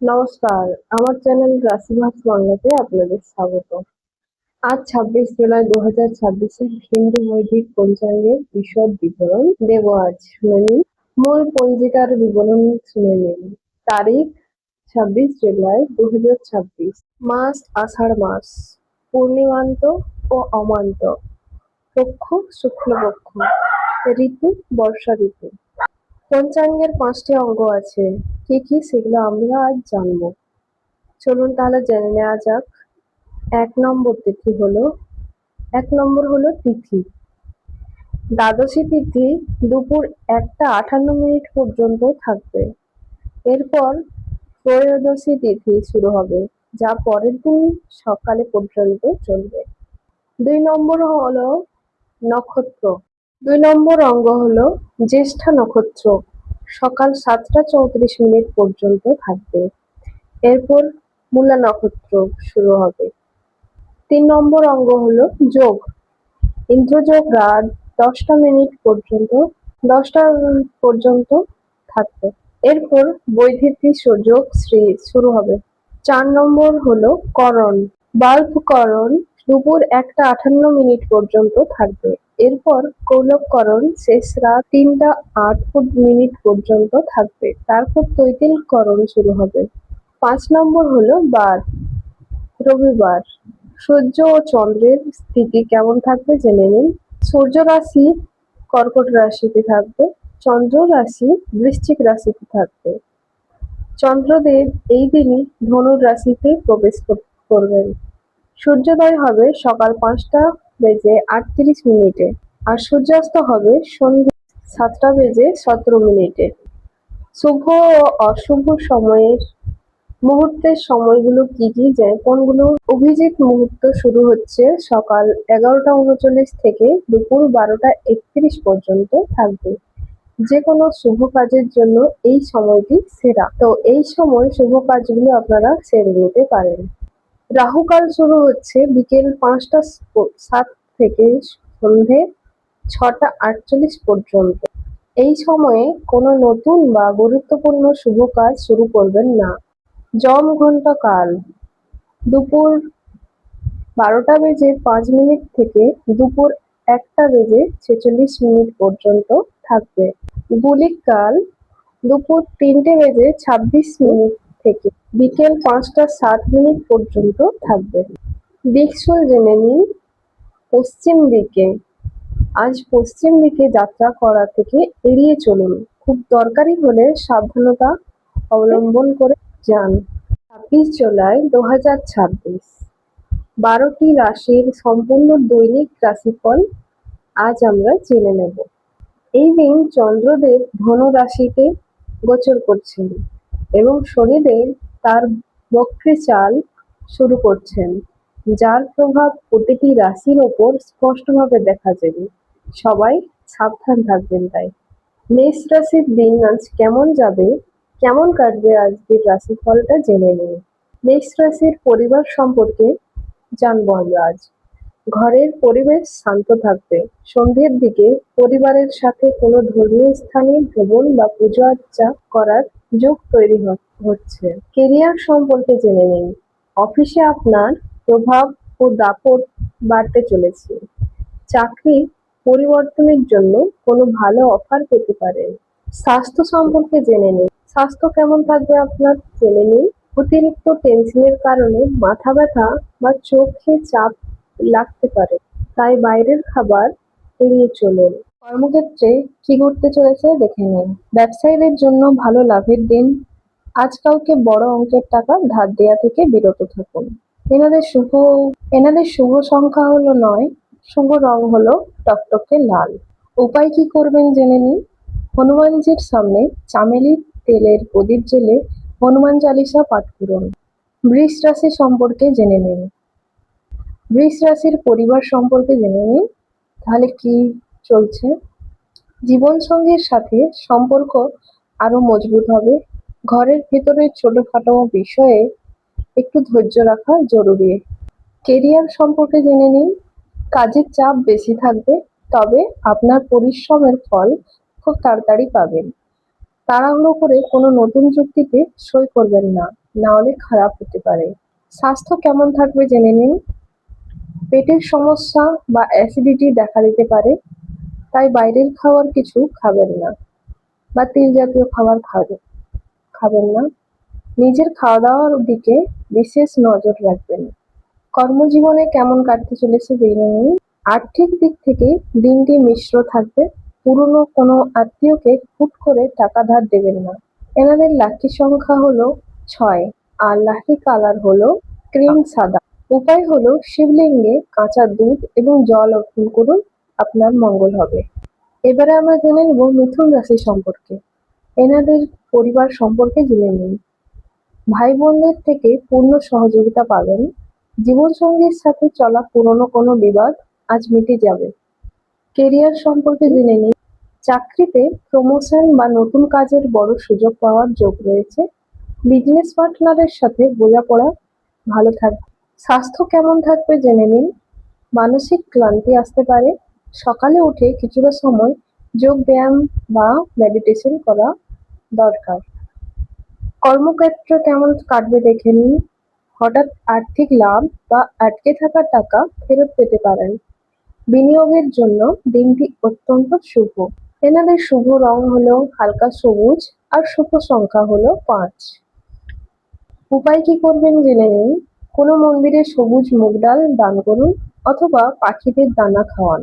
নমস্কার, আমার চ্যানেল রাশিভাব বাংলাতে আপনাদের স্বাগত। আজ ২৬ জুলাই ২০২৬ হিন্দু বৈদিক পঞ্চাঙ্গের বিশদ বিবরণ দেব। আজ শুনে নিন। মূল পঞ্জিকার বিবরণ শুনে নিন। তারিখ ২৬ জুলাই ২০২৬। মাস আষাঢ় মাস, পূর্ণিমান্ত ও অমান্ত, পক্ষ শুক্লপক্ষ, ঋতু বর্ষা ঋতু। পঞ্চাঙ্গের ৫টি অঙ্গ আছে। কি কি সেগুলো আমরা আজ জানবো। চলুন তাহলে জেনে নেওয়া যাক। এক নম্বর হলো তিথি। দ্বাদশী তিথি দুপুর ১টা ৫৮ পর্যন্ত থাকবে। এরপর ত্রয়োদশী তিথি শুরু হবে, যা পরের দিন সকালে পর্যন্ত চলবে। ২ নম্বর হলো নক্ষত্র। ২ নম্বর অঙ্গ হলো জ্যেষ্ঠা নক্ষত্র, সকাল ৭টা ৩৪ পর্যন্ত থাকবে। এরপর মূলা নক্ষত্র শুরু হবে। ৩ নম্বর অঙ্গ হলো যোগ। ইন্দ্রযোগ রাত ১০টা পর্যন্ত থাকবে। এরপর বৈধিতি যোগ শুরু হবে। ৪ নম্বর হলো করণ। বাল্বকরণ দুপুর ১টা ৫৮ পর্যন্ত থাকবে। এরপর কৌলবকরণ শেষ রাত ৩টা ৮ পর্যন্ত থাকবে। তারপর তৈতিলকরণ শুরু হবে। ৫ নম্বর হলো বার, রবিবার। সূর্য ও চন্দ্রের স্থিতি কেমন থাকবে জেনে নিন। সূর্য রাশি কর্কট রাশিতে থাকবে, চন্দ্র রাশি বৃশ্চিক রাশিতে থাকবে। চন্দ্রদেব এই দিনই ধনুর রাশিতে প্রবেশ করবেন। সূর্যোদয় হবে সকাল ৫টা ৩৮ আর সূর্যাস্ত হবে সন্ধ্যে ৭টা ১৭ শুভ ও অশুভ সময়ের মুহূর্তের সময়গুলো কি কি, কোনগুলো? অভিজিৎ মুহূর্ত শুরু হচ্ছে সকাল ১১টা ৩৯ থেকে দুপুর ১২টা ৩১ পর্যন্ত থাকবে। যে কোনো শুভ কাজের জন্য এই সময়টি সেরা, তো এই সময় শুভ কাজগুলো আপনারা সেরে নিতে পারেন। রাহুকাল শুরু হচ্ছে বিকেল ৫টা ৭ থেকে সন্ধে ৬টা ৪৮ পর্যন্ত। এই সময়ে কোনো নতুন বা গুরুত্বপূর্ণ শুভ কাজ শুরু করবেন না। যম ঘন্টা কাল দুপুর ১২টা ৫ থেকে দুপুর ১টা ৪৬ পর্যন্ত থাকবে। গুলিক কাল দুপুর ৩টে ২৬ থেকে বিকেল ৫টা ৭ পর্যন্ত থাকবে। দিকসুল জেনে নিন। পশ্চিম দিকে। আজ পশ্চিম দিকে যাত্রা করা থেকে এড়িয়ে চলুন। খুব দরকারি হলে সাবধানতা অবলম্বন করে যান। ২৬ জুলাই ২০২৬ ১২টি রাশির সম্পূর্ণ দৈনিক রাশিফল আজ আমরা জেনে নেব। এই দিন চন্দ্রদেব ধনু রাশিতে গোচর করছেন এবং শনিদেব তার বক্রে চাল শুরু করছেন, যার প্রভাব প্রতিটি রাশির ওপর স্পষ্টভাবে দেখা যাবে। সবাই সাবধান থাকবেন। তাই মেষ রাশির দিন আজ কেমন যাবে, কেমন কাটবে আজকের রাশিফলটা জেনে নিন। মেষ রাশির পরিবার সম্পর্কে জানবো আমরা আজ। ঘরের পরিবেশ শান্ত থাকবে। সন্ধ্যের দিকে পরিবারের সাথে কোনো ধর্মীয় স্থানে ভ্রমণ বা পুজো আর্চা করার যোগ তৈরি হচ্ছে। কেরিয়ার সম্পর্কে জেনে নিন। অফিসে আপনার প্রভাব ও দাপট বাড়তে চলেছে। চাকরি পরিবর্তনের জন্য কোনো ভালো অফার পেতে পারেন। স্বাস্থ্য সম্পর্কে জেনে নিন। স্বাস্থ্য কেমন থাকবে আপনার জেনে নিন। অতিরিক্ত টেনশনের কারণে মাথা ব্যথা বা চোখে চাপ লাগতে পারে, তাই বাইরের খাবার এড়িয়ে চলুন। কর্মক্ষেত্রে কি ঘটতে চলেছে দেখে নিন। ব্যবসায়ীদের জন্য ভালো লাভের দিন। আজ কাউকে বড় অঙ্কের টাকা ধার দেওয়া থেকে বিরত থাকুন। এনাদের শুভ সংখ্যা হলো ৯, শুভ রং হলো টকটকে লাল। উপায় কি করবেন জেনে নিন। হনুমানজির সামনে চামেলির তেলের প্রদীপ জ্বেলে হনুমান চালিসা পাঠ করুন। বৃষ রাশি সম্পর্কে জেনে নিন। বৃষ রাশির পরিবার সম্পর্কে জেনে নিন। তাহলে কি চলছে? জীবন সঙ্গীর সাথে সম্পর্ক আরো মজবুত হবে। ঘরের ভেতরে ছোটখাটো বিষয়ে একটু ধৈর্য রাখা জরুরি। কেরিয়ার সম্পর্কে জেনে নিন। কাজের চাপ বেশি থাকবে, তবে আপনার পরিশ্রমের ফল খুব তাড়াতাড়ি পাবেন। তাড়াহুড়ো করে কোনো নতুন চুক্তিতে সই করবেন না। না হলে খারাপ হতে পারে। স্বাস্থ্য কেমন থাকবে জেনে নিন। পেটের সমস্যা বা অ্যাসিডিটি দেখা দিতে পারে, তাই বাইরের খাবার কিছু খাবেন না বা তেল জাতীয় খাবার খাবেন না। নিজের খাওয়া দাওয়ার দিকে বিশেষ নজর রাখবেন। কর্মজীবনে কেমন কাটতে চলেছে জেনে নিন। আর্থিক দিক থেকে দিনটি মিশ্র থাকবে। পুরনো কোনো আত্মীয়কে হুট করে টাকা ধার দেবেন না। এনাদের লাকি সংখ্যা হলো 6 আর লাকি কালার হলো ক্রিম সাদা। উপায় হলো শিবলিঙ্গে কাঁচা দুধ এবং জল অর্পণ করুন, আপনার মঙ্গল হবে। এবারে আমরা জেনে নেব মিথুন রাশি সম্পর্কে। এনাদের পরিবার সম্পর্কে জেনে নিন। ভাই বোনদের থেকে পূর্ণ সহযোগিতা পাবেন। জীবনসঙ্গীর সাথে চলা পুরনো কোনো বিবাদ আজ মিটে যাবে। কেরিয়ার সম্পর্কে জেনে নিন। চাকরিতে প্রমোশন বা নতুন কাজের বড় সুযোগ পাওয়ার যোগ রয়েছে। বিজনেস পার্টনারের সাথে বোঝাপড়া ভালো থাকবে। স্বাস্থ্য কেমন থাকবে জেনে নিন। মানসিক ক্লান্তি আসতে পারে। সকালে উঠে কিছুটা সময় যোগ ব্যায়াম বা মেডিটেশন করা দরকার। কর্মক্ষেত্র কেমন কাটবে দেখে নিন। হঠাৎ আর্থিক লাভ বা আটকে থাকা টাকা ফেরত পেতে পারেন। বিনিয়োগের জন্য দিনটি অত্যন্ত শুভ। এনাদের শুভ রং হলো হালকা সবুজ আর শুভ সংখ্যা হলো 5। উপায় কি করবেন জেনে নিন। কোনো মন্দিরে সবুজ মুগ ডাল দান করুন অথবা পাখিদের দানা খাওয়ান,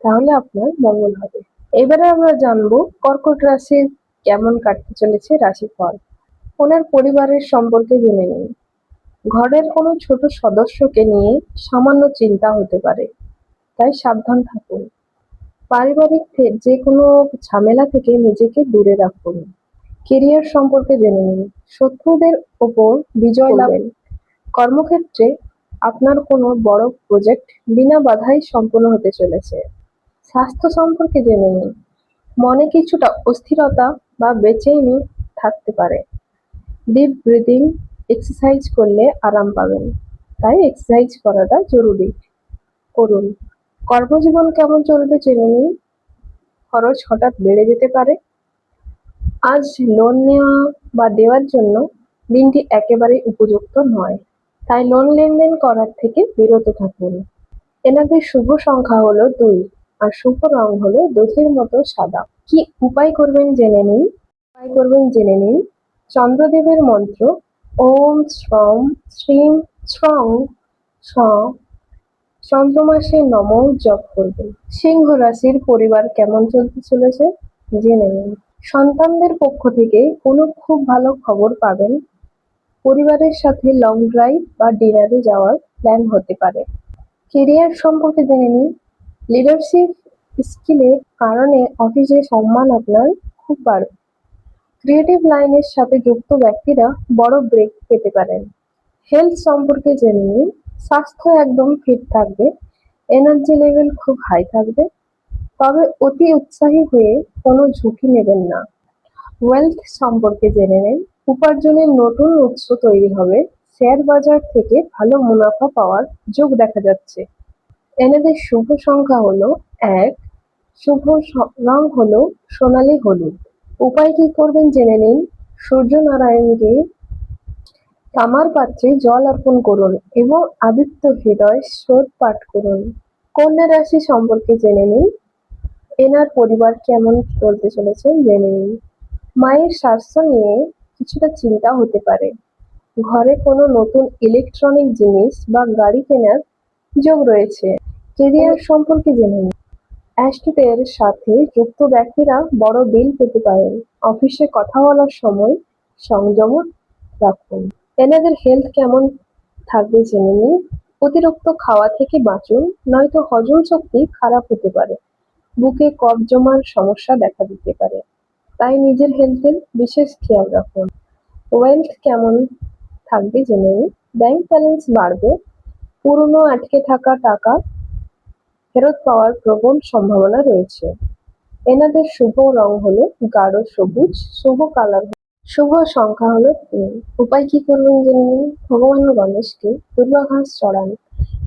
তাহলে আপনার মঙ্গল হবে। এবারে আমরা জানবো কর্কট রাশির কেমন কাটতে চলেছে রাশিফল। ওনার পরিবারের সম্পর্কে জেনে নিন। ঘরের কোনো ছোট সদস্যকে নিয়ে সামান্য চিন্তা হতে পারে, তাই সাবধান থাকুন। পারিবারিক যে কোনো ঝামেলা থেকে নিজেকে দূরে রাখুন। কেরিয়ার সম্পর্কে জেনে নিন। শত্রুদের ওপর বিজয় লাভ। কর্মক্ষেত্রে আপনার কোনো বড় প্রজেক্ট বিনা বাধাই সম্পূর্ণ হতে চলেছে। স্বাস্থ্য সম্পর্কে জেনে নিন। মনে কিছুটা অস্থিরতা বা বেচেনি থাকতে পারে। ডিপ ব্রিদিং এক্সারসাইজ করলে আরাম পাবেন, তাই এক্সারসাইজ করাটা জরুরি করুন। কর্মজীবন কেমন চলবে জেনে নিন। খরচ হঠাৎ বেড়ে যেতে পারে। আজ লোন নেওয়া বা দেওয়ার জন্য দিনটি একেবারে উপযুক্ত নয়, তাই লোন লেনদেন করার থেকে বিরত থাকুন। এনাদের শুভ সংখ্যা হলো 2 আর শুভ রং হলো দধির মতো সাদা। কি উপায় করবেন জেনে নিন। চন্দ্রদেবের মন্ত্র ওম শ্রম শ্রীম শ্রং স চন্দ্রমাসে নমঃ জপ করবেন। সিংহ রাশির পরিবার কেমন চলতে চলেছে জেনে নিন। সন্তানদের পক্ষ থেকে কোনো খুব ভালো খবর পাবেন। পরিবারের সাথে লং ড্রাইভ বা ডিনারে যাওয়ার প্ল্যান হতে পারে। কেরিয়ার সম্পর্কে জেনে নিন। লিডারশিপ স্কিলের কারণে অফিসে সম্মান আপনার খুব বাড়বে। ক্রিয়েটিভ লাইনের সাথে যুক্ত ব্যক্তিরা বড় ব্রেক পেতে পারেন। হেলথ সম্পর্কে জেনে নিন। স্বাস্থ্য একদম ফিট থাকবে। এনার্জি লেভেল খুব হাই থাকবে, তবে অতি উৎসাহী হয়ে কোনো ঝুঁকি নেবেন না। ওয়েলথ সম্পর্কে জেনে নিন। উপার্জনের নতুন উৎস তৈরি হবে। শেয়ার বাজার থেকে ভালো মুনাফা পাওয়ার যোগ দেখা যাচ্ছে। এনাদের শুভ সংখ্যা হলো 1, শুভ রং হলো সোনালী হলুদ। উপায় কি করবেন জেনে নিন। সূর্যনারায়ণকে তামার পাত্রে জল অর্পণ করুন এবং আদিত্য হৃদয় স্তোত্র পাঠ করুন। কন্যা রাশি সম্পর্কে জেনে নিন। এনার পরিবার কেমন চলতে চলেছে জেনে নিন। মায়ের স্বাস্থ্য নিয়ে কিছুটা চিন্তা হতে পারে। ঘরে কোনো নতুন ইলেকট্রনিক জিনিস বা গাড়ি কেনার যোগ রয়েছে। কেরিয়ার সম্পর্কে জেনে নিন। অ্যাস্টেটের সাথে যুক্ত ব্যক্তিরা বড় বিল পেতে পারেন। অফিসে কথা বলার সময় সংযম রাখুন। এনাদের হেলথ কেমন থাকবে জেনে নিন। অতিরিক্ত খাওয়া থেকে বাঁচুন, নয়তো হজম শক্তি খারাপ হতে পারে। বুকে কফ জমার সমস্যা দেখা দিতে পারে, তাই নিজের হেলথের বিশেষ খেয়াল রাখুন। ওয়েলথ কেমন থাকবে জেনে নিন। ব্যাংক ব্যালেন্স বাড়বে। পুরনো আটকে থাকা টাকা ফেরত পাওয়ার প্রবল সম্ভাবনা রয়েছে। এনাদের শুভ রং হলো গাঢ় সবুজ, শুভ কালার, শুভ সংখ্যা হলো 3। উপায় কি করবেন জেনে নিন। ভগবান গণেশকে দুর্বাঘাস চড়ান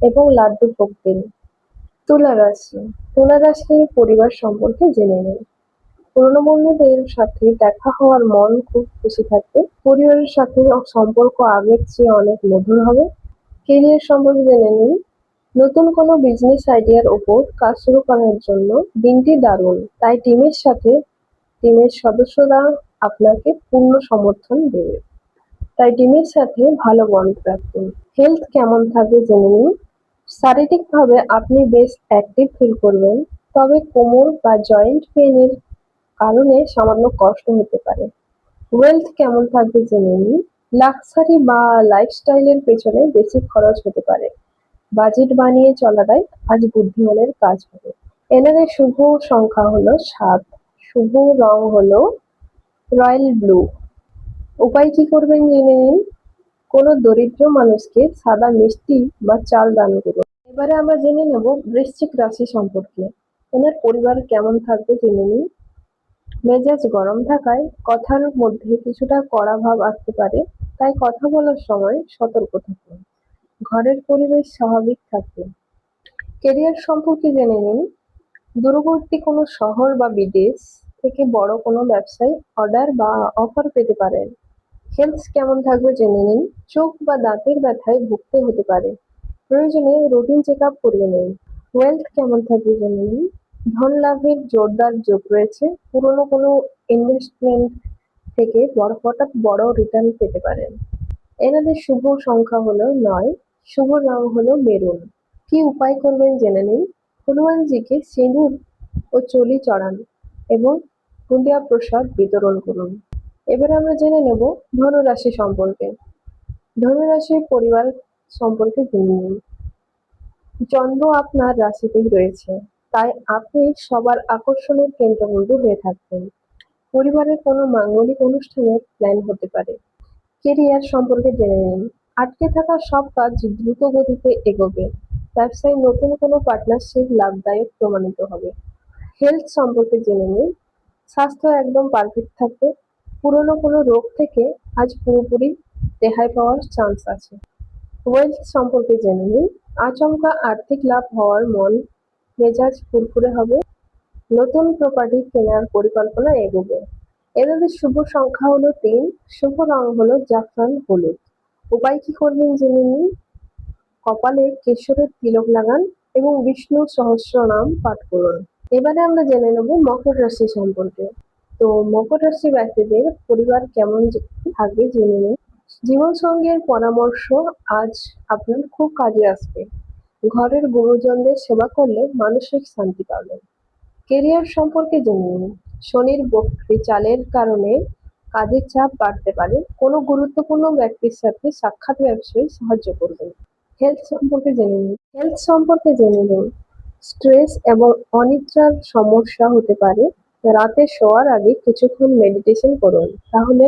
এবং লাড্ডু ভোগ দিন। তুলা রাশি পরিবার সম্পর্কে জেনে নিন। পুরনো বন্ধুদের সাথে দেখা হওয়ার মন খুব খুশি থাকবে। পরিবারের সাথে সম্পর্ক আগের চেয়ে অনেক মধুর হবে। কেরিয়ার সম্পর্কে জেনে নিন। নতুন কোনো বিজনেস আইডিয়ার ওপর কাজ শুরু করার জন্য দিনটি দারুণ। তাই টিমের সদস্যরা আপনাকে পূর্ণ সমর্থন দেবে। তাই টিমের সাথে ভালো বন্ড রাখুন। হেলথ কেমন থাকবে জেনে নিন। শারীরিকভাবে আপনি বেশ অ্যাক্টিভ ফিল করবেন, তবে কোমর বা জয়েন্ট পেইনের কারণে সামান্য কষ্ট হতে পারে। ওয়েলথ কেমন থাকবে জেনে নিন। লাক্সারি বা লাইফস্টাইলের পেছনে বেশি খরচ হতে পারে। বাজেট বানিয়ে চলাটাই আজ বুদ্ধিমানের কাজ হবে। এনাদের শুভ সংখ্যা হলো 7। শুভ রং হলো রয়্যাল ব্লু। উপায় কি করবেন জেনে নিন। কোনো দরিদ্র মানুষকে সাদা মিষ্টি বা চাল দান করুন। এবারে আমরা জেনে নেব বৃশ্চিক রাশি সম্পর্কে। এনার পরিবার কেমন থাকবে জেনে নিন। মেজাজ গরম থাকায় কথার মধ্যে কিছুটা কড়া ভাব আসতে পারে, তাই কথা বলার সময় সতর্ক থাকুন। ঘরের পরিবেশ স্বাভাবিক থাকবে। কেরিয়ার সম্পর্কে জেনে নিন। দূরবর্তী কোনো শহর বা বিদেশ থেকে বড় কোনো ব্যবসায় অর্ডার বা অফার পেতে পারেন। হেলথ কেমন থাকবে জেনে নিন। চোখ বা দাঁতের ব্যথায় ভুগতে হতে পারে। প্রয়োজনে রুটিন চেক আপ করিয়ে নিন। ওয়েলথ কেমন থাকবে জেনে নিন। ধন লাভের জোরদার যোগ রয়েছে। পুরনো কোনো ইনভেস্টমেন্ট থেকে হঠাৎ বড় রিটার্ন পেতে পারেন। এনাদের শুভ সংখ্যা হলো 9। শুভ রং হলো মেরুন। কি উপায় করবেন জেনে নিন। হনুমানজিকে সিঁদুর ও চলি চড়ান এবং বুন্দিয়া প্রসাদ বিতরণ করুন। এবারে আমরা জেনে নেব ধনুরাশি সম্পর্কে। ধনুরাশির পরিবার সম্পর্কে জেনে নিন। চন্দ্র আপনার রাশিতেই রয়েছে, তাই আপনি সবার আকর্ষণের কেন্দ্রবিন্দু হয়ে থাকবেন। পরিবারের কোনো মাঙ্গলিক অনুষ্ঠানের প্ল্যান হতে পারে। কেরিয়ার সম্পর্কে জেনে নিন। আটকে থাকা সব কাজ দ্রুত গতিতে এগোবে। ব্যবসায় নতুন কোনো পার্টনারশিপ লাভদায়ক প্রমাণিত হবে। হেলথ সম্পর্কে জেনে নিন। স্বাস্থ্য একদম পারফেক্ট থাকবে। পুরনো কোনো রোগ থেকে আজ পুরোপুরি রেহাই পাওয়ার চান্স আছে। ওয়েলথ সম্পর্কে জেনে নিন। আচমকা আর্থিক লাভ হওয়ার মন মেজাজ ফুরফুরে হবে। নতুন প্রপার্টি কেনার পরিকল্পনা এগোবে। এনাদের শুভ সংখ্যা হলো 3। শুভ রং হলো জাফরান হলুদ। উপায় কি করবেন জেনে নিন। কপালে কেশরের তিলক লাগান এবং বিষ্ণু সহস্রনাম পাঠ করুন। এবারে আমরা জেনে নেব মকর রাশি সম্পর্কে। তো মকর রাশি ব্যক্তিদের পরিবার কেমন থাকবে জেনে নিন। জীবন সঙ্গীর পরামর্শ আজ আপনার খুব কাজে আসবে। ঘরের গুরুজনদের সেবা করলে মানসিক শান্তি পাবেন। কেরিয়ার সম্পর্কে জেনে নিন। শনির বক্রী চালের কারণে কাজের চাপ বাড়তে পারে। কোনো গুরুত্বপূর্ণ ব্যক্তির সাথে সাক্ষাৎ ব্যবসায় সাহায্য করবেন। হেলথ সম্পর্কে জেনে নিন। স্ট্রেস এবং অনিদ্রার সমস্যা হতে পারে। রাতে শোয়ার আগে কিছুক্ষণ মেডিটেশন করুন, তাহলে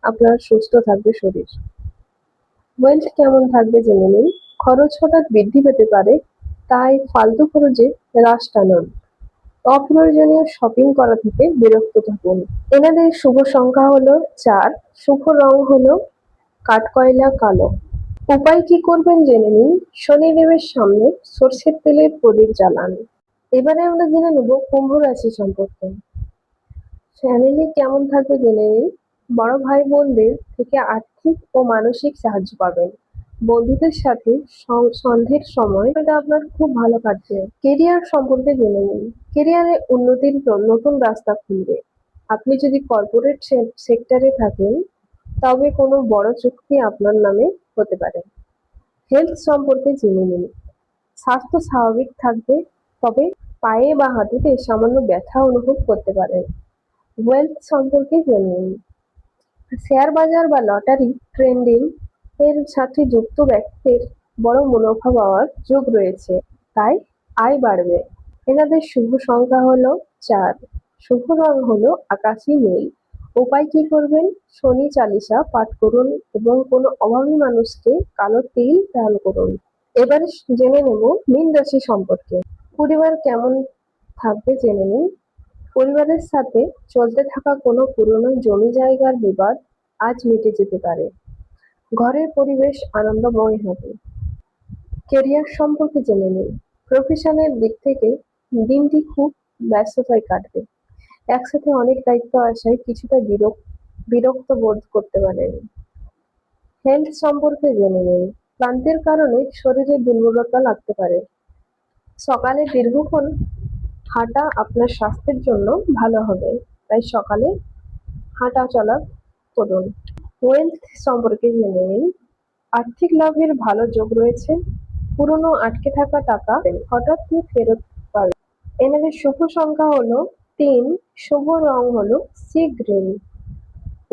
আপনার সুস্থ থাকবে শরীর। ওয়েলথ কেমন থাকবে জেনে নিন। খরচ হঠাৎ বৃদ্ধি পেতে পারে, তাই ফালতু খরচে রাশ টানুন। অপ্রয়োজনীয় শপিং করা থেকে বিরত থাকুন। এনাদের শুভ সংখ্যা হলো 4। শুভ রং হলো কাঠকয়লা কালো। উপায় কি করবেন জেনে নিন। শনিদেবের সামনে সর্ষের তেলের প্রদীপ জ্বালান। এবারে আমরা জেনে নেব কুম্ভ রাশি সম্পর্কে। ফ্যামিলি কেমন থাকবে জেনে নিন। বড় ভাই বোনদের থেকে আর্থিক ও মানসিক সাহায্য পাবেন। বন্ধুদের সাথে সন্ধ্যের সময় এটা আপনার খুব ভালো কাটবে। কেরিয়ার সম্পর্কে জেনে নিন। কেরিয়ারে উন্নতির নতুন রাস্তা খুলবে। আপনি যদি কর্পোরেট সেক্টরে থাকেন, তবে কোনো বড় চুক্তি আপনার নামে হতে পারে। হেলথ সম্পর্কে জেনে নিন। স্বাস্থ্য স্বাভাবিক থাকবে, তবে পায়ে বা হাঁটুতে সামান্য ব্যথা অনুভব করতে পারেন। ওয়েলথ সম্পর্কে জেনে নিন। শেয়ার বাজার বা লটারি ট্রেডিং এর সাথে যুক্ত ব্যক্তিদের বড় মুনাফা পাওয়ার যোগ রয়েছে, তাই আয় বাড়বে। এনাদের শুভ সংখ্যা হলো 4। শুভ রং হলো আকাশি নীল। উপায় কি করবেন। শনি চালিসা পাঠ করুন এবং কোনো অভাবী মানুষকে কালো তিল দান করুন। এবারে জেনে নেব মীন রাশি সম্পর্কে। পরিবার কেমন থাকবে জেনে নিন। পরিবারের সাথে চলতে থাকা কোনো পুরনো জমি জায়গার বিবাদ আজ মিটে যেতে পারে। ঘরের পরিবেশ আনন্দময় হবে। কেরিয়ার সম্পর্কে জেনে নিন। প্রফেশনের দিক থেকে দিনটি খুব ব্যস্ততায় কাটবে। একসাথে অনেক দায়িত্ব আসায় কিছুটা বিরক্ত বোধ করতে পারেন। হেলথ সম্পর্কে জেনে নিন। ক্লান্তির কারণে শরীরে দুর্বলতা লাগতে পারে। সকালে দীর্ঘক্ষণ হাঁটা আপনার স্বাস্থ্যের জন্য ভালো হবে, তাই সকালে হাঁটা চলা করুন। ওয়েলথ সম্পর্কে জেনে নিন। আর্থিক লাভের ভালো যোগ রয়েছে। পুরনো আটকে থাকা টাকা হঠাৎই ফেরত পাবে। এনাদের শুভ সংখ্যা হলো 3, শুভ রং হলো সি গ্রিন।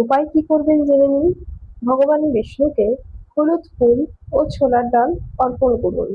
উপায় কি করবেন জেনে নিন। ভগবান বিষ্ণুকে হলুদ ফুল ও ছোলার ডাল অর্পণ করুন।